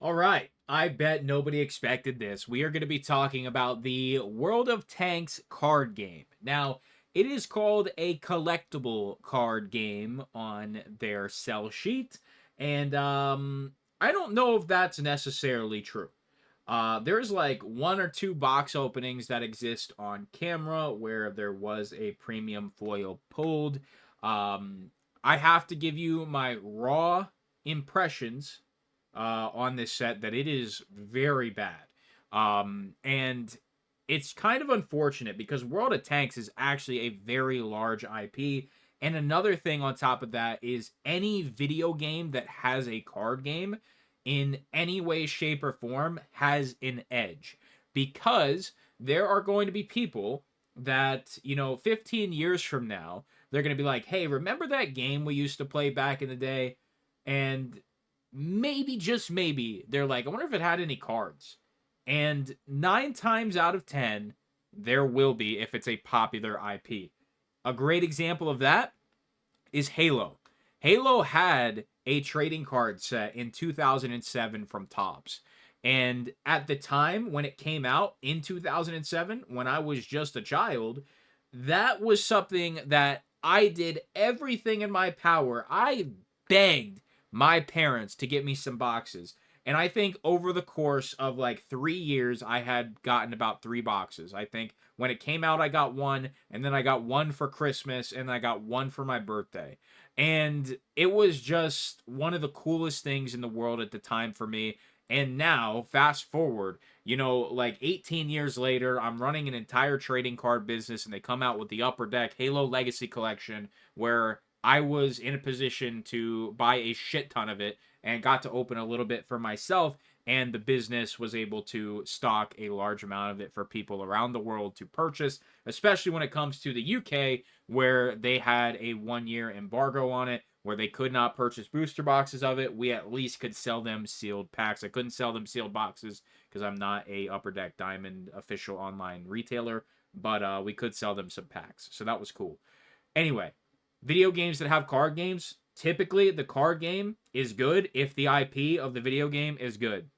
All right. I bet nobody expected this. We are going to be talking about the World of Tanks card game. Now, it is called a collectible card game on their sell sheet, and I don't know if that's necessarily true. There's like one or two box openings that exist on camera where there was a premium foil pulled. Um, I have to give you my raw impressions on this set that it is very bad. And it's kind of unfortunate because World of Tanks is actually a very large IP. And another thing on top of that is any video game that has a card game in any way, shape, or form has an edge because there are going to be people that, 15 years from now, they're going to be like, hey, remember that game we used to play back in the day? And maybe, just maybe, they're like, I wonder if it had any cards. And 9 times out of 10, there will be if it's a popular IP. A great example of that is Halo. Halo had a trading card set in 2007 from Topps. And at the time when it came out in 2007, when I was just a child, that was something that I did everything in my power. I begged my parents to get me some boxes. And I think over the course of like 3 years, I had gotten about 3 boxes. I think when it came out, I got one, and then I got one for Christmas, and I got one for my birthday. And it was just one of the coolest things in the world at the time for me. And now, fast forward, like 18 years later, I'm running an entire trading card business, and they come out with the Upper Deck Halo Legacy Collection, where I was in a position to buy a shit ton of it and got to open a little bit for myself. And the business was able to stock a large amount of it for people around the world to purchase, especially when it comes to the UK, where they had a 1 year embargo on it, where they could not purchase booster boxes of it. We at least could sell them sealed packs. I couldn't sell them sealed boxes because I'm not a Upper Deck Diamond official online retailer, but we could sell them some packs. So that was cool. Anyway, video games that have card games, typically the card game is good if the IP of the video game is good.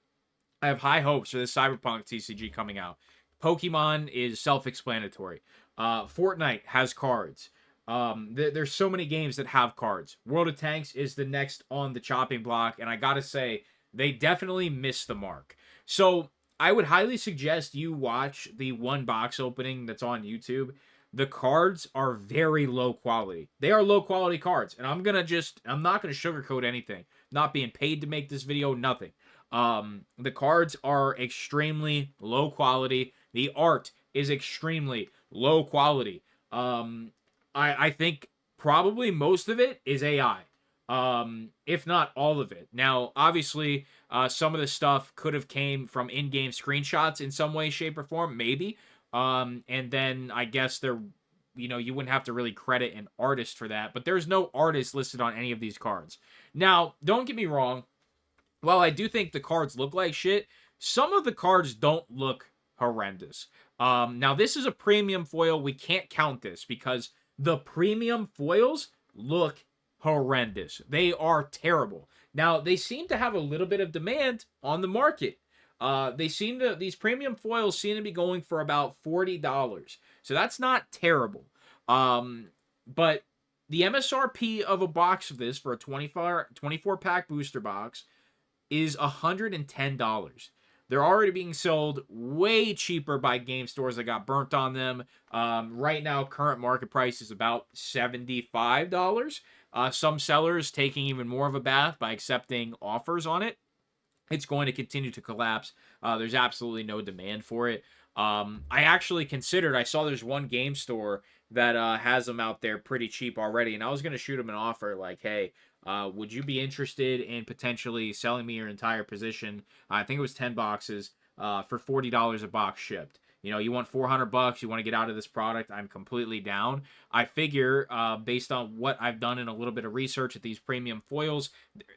I have high hopes for this Cyberpunk CCG coming out. Pokemon is self-explanatory. Fortnite has cards. There's so many games that have cards. World of Tanks is the next on the chopping block, and I gotta say, they definitely missed the mark. So I would highly suggest you watch the one box opening that's on YouTube. The cards are very low quality. They are low quality cards, and I'm not gonna sugarcoat anything. Not being paid to make this video, nothing. The cards are extremely low quality. The art is extremely low quality. I think probably most of it is AI, if not all of it. Now, obviously, some of the stuff could have came from in-game screenshots in some way, shape, or form, maybe. And then I guess you wouldn't have to really credit an artist for that, but there's no artist listed on any of these cards. Now, don't get me wrong. While I do think the cards look like shit, some of the cards don't look horrendous. Now, this is a premium foil. We can't count this because the premium foils look horrendous. They are terrible. Now, they seem to have a little bit of demand on the market. These premium foils seem to be going for about $40. So that's not terrible. But the MSRP of a box of this for a 24 pack booster box is $110. They're already being sold way cheaper by game stores that got burnt on them. Right now, current market price is about $75. Some sellers taking even more of a bath by accepting offers on it. It's going to continue to collapse. There's absolutely no demand for it. I saw there's one game store that has them out there pretty cheap already, and I was going to shoot them an offer like, hey, would you be interested in potentially selling me your entire position? I think it was 10 boxes for $40 a box shipped. You want $400, you want to get out of this product, I'm completely down. I figure, based on what I've done in a little bit of research at these premium foils,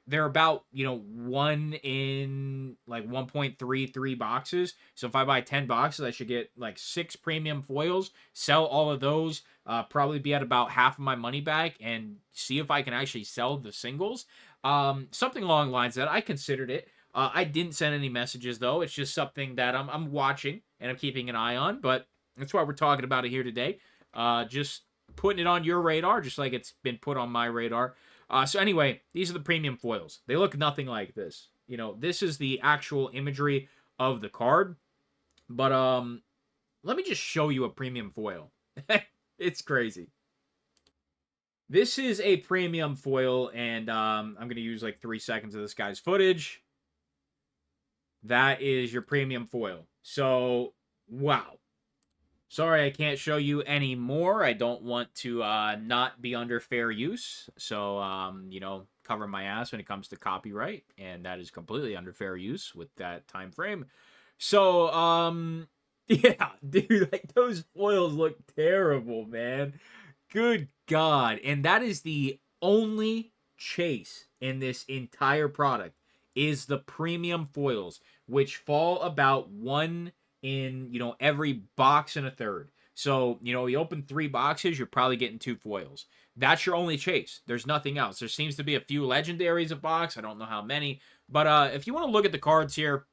they're about, one in like 1.33 boxes. So if I buy 10 boxes, I should get like 6 premium foils, sell all of those, probably be at about half of my money back, and see if I can actually sell the singles. Something along the lines that I considered it. I didn't send any messages though. It's just something that I'm watching and I'm keeping an eye on. But that's why we're talking about it here today. Just putting it on your radar, just like it's been put on my radar. So anyway, these are the premium foils. They look nothing like this. You know, this is the actual imagery of the card. But let me just show you a premium foil. It's crazy. This is a premium foil, and I'm gonna use like 3 seconds of this guy's footage. That is your premium foil. So, wow. Sorry, I can't show you any more. I don't want to not be under fair use. So, cover my ass when it comes to copyright, and that is completely under fair use with that time frame. So, yeah, dude, like those foils look terrible, man. Good God. And that is the only chase in this entire product is the premium foils, which fall about one in, every box and a third. So, you open 3 boxes, you're probably getting 2 foils. That's your only chase. There's nothing else. There seems to be a few legendaries a box. I don't know how many. But if you want to look at the cards here,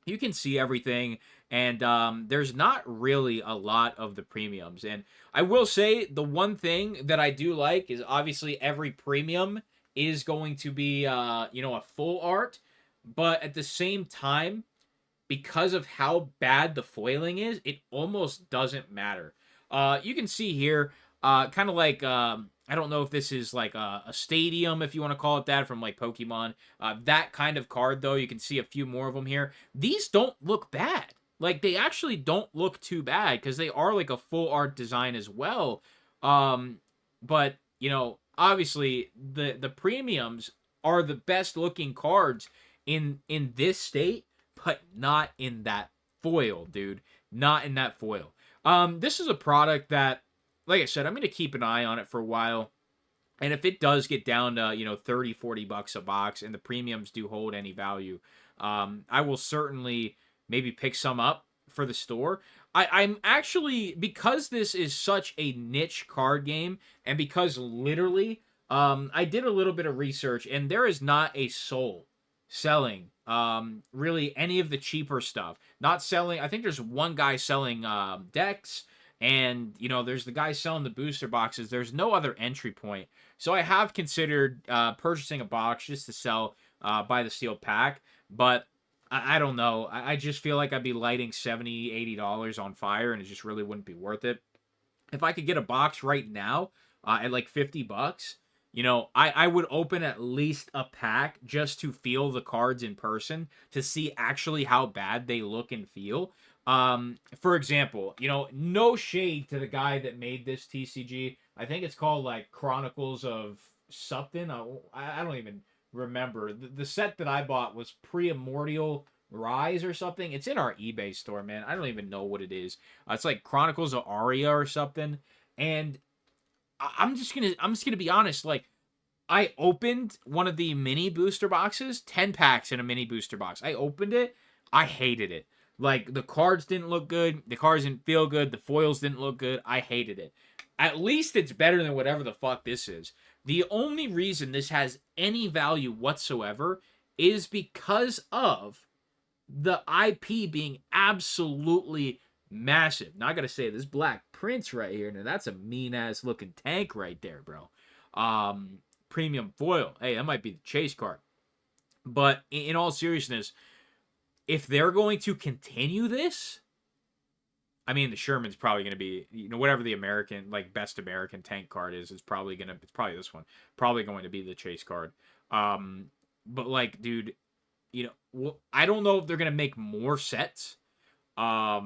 you can see everything, and there's not really a lot of the premiums. And I will say the one thing that I do like is obviously every premium is going to be a full art, but at the same time, because of how bad the foiling is, it almost doesn't matter. You can see here, kind of like I don't know if this is like a stadium, if you want to call it that, from like Pokemon. That kind of card, though, you can see a few more of them here. These don't look bad. Like, they actually don't look too bad because they are like a full art design as well. But obviously the premiums are the best looking cards in this state, but not in that foil, dude. Not in that foil. This is a product that, like I said, I'm going to keep an eye on it for a while. And if it does get down to, 30, $40 a box and the premiums do hold any value, I will certainly maybe pick some up for the store. I'm actually, because this is such a niche card game, and because literally, I did a little bit of research, and there is not a soul selling really any of the cheaper stuff. Not selling, I think there's one guy selling decks, and there's the guy selling the booster boxes. There's no other entry point. So I have considered purchasing a box just to sell by the sealed pack, but I don't know. I just feel like I'd be lighting $70, $80 on fire, and it just really wouldn't be worth it. If I could get a box right now at like $50, I would open at least a pack just to feel the cards in person to see actually how bad they look and feel. For example, no shade to the guy that made this TCG. I think it's called like Chronicles of something. I don't even remember. The set that I bought was Pre-Immortal Rise or something. It's in our eBay store, man. I don't even know what it is. It's like Chronicles of Aria or something. And I'm just gonna be honest. Like, I opened one of the mini booster boxes, 10 packs in a mini booster box. I opened it. I hated it. Like, the cards didn't look good. The cards didn't feel good. The foils didn't look good. I hated it. At least it's better than whatever the fuck this is. The only reason this has any value whatsoever is because of the IP being absolutely massive. Now I gotta say, this Black Prince right here, now that's a mean ass looking tank right there, bro. Premium foil. Hey, that might be the chase card. But in all seriousness, if they're going to continue this, I mean, the Sherman's probably going to be, whatever the American, like, best American tank card is, it's probably this one. Probably going to be the chase card. But, like, dude, I don't know if they're going to make more sets. But,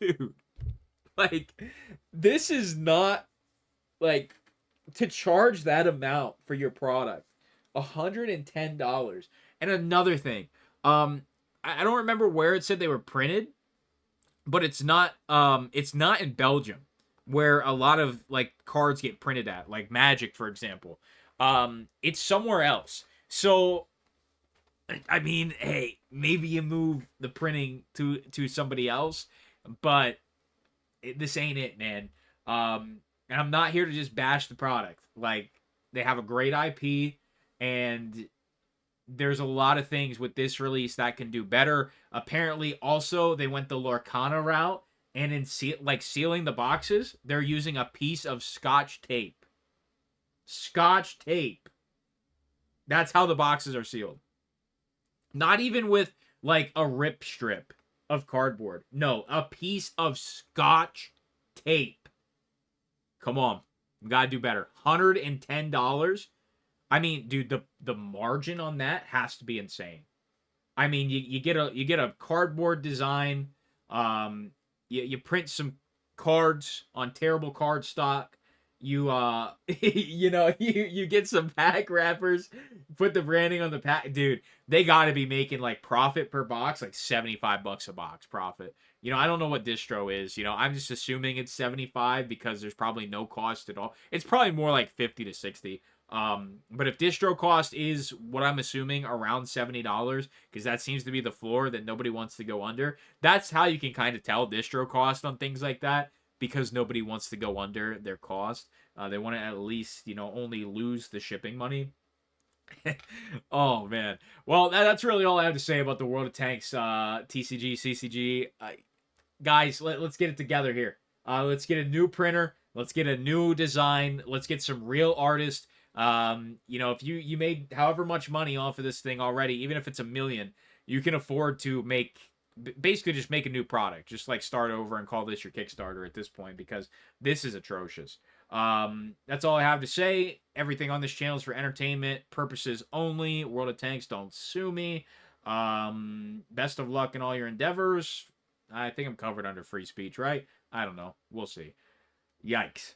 dude, like, this is not, like, to charge that amount for your product. $110. And another thing, I don't remember where it said they were printed, but it's not in Belgium, where a lot of like cards get printed at, like Magic, for example. It's somewhere else. So I mean, hey, maybe you move the printing to somebody else, but this ain't it, man. And I'm not here to just bash the product. Like, they have a great IP, and there's a lot of things with this release that can do better. Apparently, also they went the Lorcana route, and in sealing the boxes, they're using a piece of Scotch tape. Scotch tape. That's how the boxes are sealed. Not even with like a rip strip of cardboard. No, a piece of Scotch tape. Come on. You gotta do better. $110. I mean, dude, the margin on that has to be insane. I mean, you get a cardboard design. You print some cards on terrible card stock. You you get some pack wrappers, put the branding on the pack. Dude, they got to be making like profit per box like $75 a box profit. I don't know what distro is. I'm just assuming it's 75 because there's probably no cost at all. It's probably more like 50 to 60. But if distro cost is what I'm assuming around $70, because that seems to be the floor that nobody wants to go under, that's how you can kind of tell distro cost on things like that, because nobody wants to go under their cost. They want to at least, only lose the shipping money. Oh man. Well, that's really all I have to say about the World of Tanks TCG CCG. Guys, let's get it together here. Let's get a new printer. Let's get a new design. Let's get some real artists. If you made however much money off of this thing already, even if it's $1 million, you can afford to basically just make a new product. Just like start over and call this your Kickstarter at this point, because this is atrocious. That's all I have to say. Everything on this channel is for entertainment purposes only. World of Tanks, don't sue me. Best of luck in all your endeavors. I think I'm covered under free speech, right? I don't know. We'll see. Yikes.